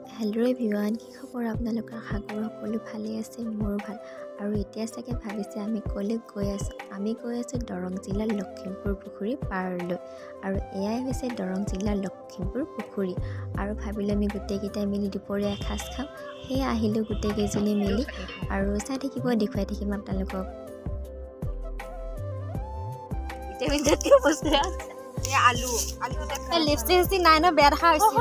Hello' everyone, কি খবৰ আপোনালোকৰ? আশা কৰোঁ সকলো ভালেই আছে, মোৰো ভাল। আৰু এতিয়া চাগে ভাবিছে আমি ক'লৈ গৈ আছোঁ। আমি গৈ আছোঁ দৰং জিলাৰ লখিমপুৰ পুখুৰী পাৰলৈ। আৰু এয়াই হৈছে দৰং জিলাৰ লখিমপুৰ পুখুৰী। আৰু ভাবিলোঁ আমি গোটেইকেইটাই মিলি দুপৰীয়া এসাঁজ খাম। সেয়ে আহিলোঁ গোটেইকেইজনী মিলি আৰু চাই থাকিব, দেখুৱাই থাকিম আপোনালোকক। লিপষ্টিক নাই ন, বেয়া দেখা হৈছে।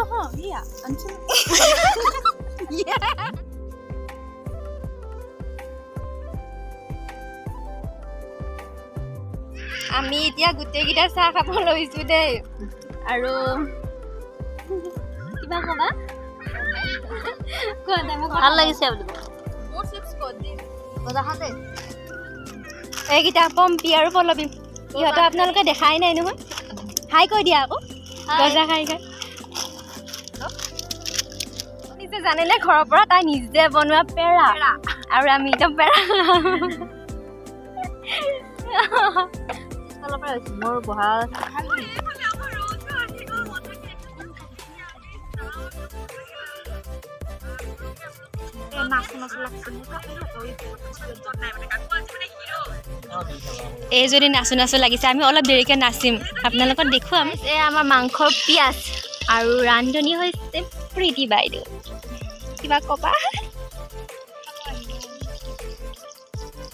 আমি এতিয়া গোটেইকেইটা চাহ খাব লৈছো দেই। আৰু কিবা কবা? ভাল লাগিছে এইকেইটা পম্পী আৰু পল্লৱী, ইহঁতক আপোনালোকে দেখাই নাই নহয়। হাই কৈ দিয়া আকৌ। গজা খাই খাই নিজে জানিলে ঘৰৰ পৰা তাই নিজে বনোৱা পেৰা, আৰু আমি একদম পেৰা মোৰ বহা এই যদি নাচো নাচো লাগিছে, আমি অলপ দেৰিকে নাচিম, আপোনালোকক দেখুৱাম। এই আমাৰ মাংসৰ পিঁয়াজ আৰু ৰান্ধনী হৈছে প্ৰীতি বাইদেউ। কিবা কবা?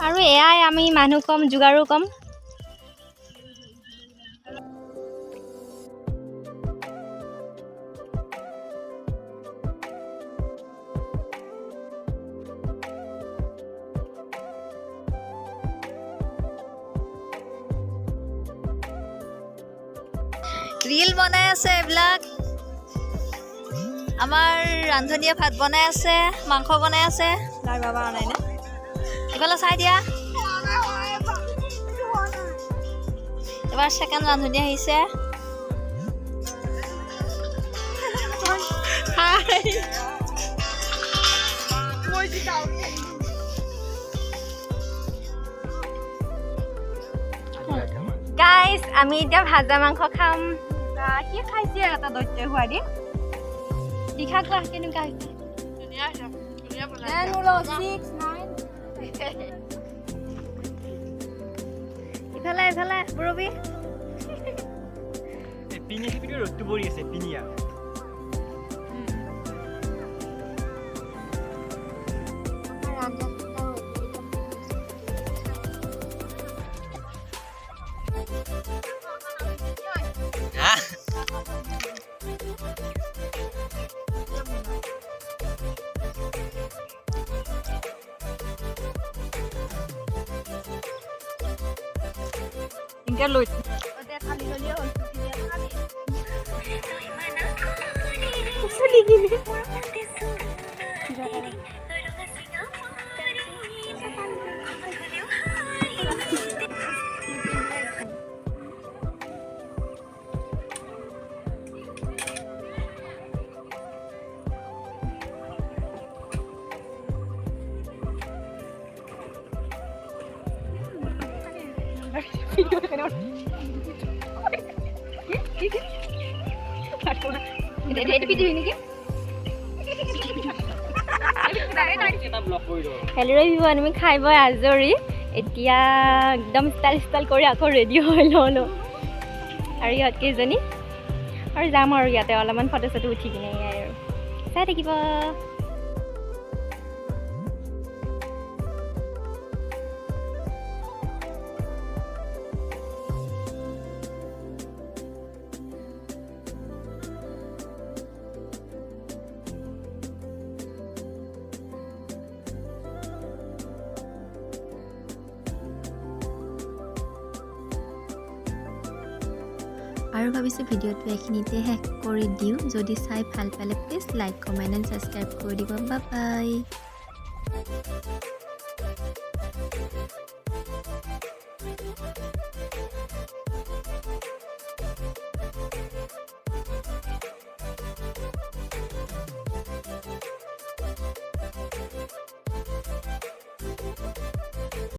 আৰু এয়াই আমি মানুহ কম, যোগাৰো কম। ৰিল বনাই আছে এইবিলাক। আমাৰ ৰান্ধনীয়ে ভাত বনাই আছে, মাংস বনাই আছে। নাই বাবা নাই নে? এইফালে চাই দিয়া। এবাৰ ছেকেণ্ড ৰান্ধনী আহিছে। গাইজ, আমি এতিয়া ভাজা মাংস খাম। কি খাইছে এটা দৈত্য হোৱা দি লিখা কোৱা কেনেকুৱা হৈছে? ইফালে ইফালে মুৰবী ৰ'দটো পৰি আছে পিনিয়া। ইনকে লৈ হেল্ল' এভৰিৱান, আমি খাই বৈ আজৰি। এতিয়া একদম ষ্টাইল কৰি আকৌ ৰেডি হৈ লওঁ আৰু ইহঁত কেইজনী আৰু যাম আৰু ইয়াতে অলপমান ফটো চটো উঠি কিনে আৰু চাই থাকিব। আৰু ভাবিছোঁ ভিডিঅ'টো এইখিনিতে শেষ কৰি দিওঁ। যদি চাই ভাল পালে please like, comment and subscribe কৰি দিব। Bye bye.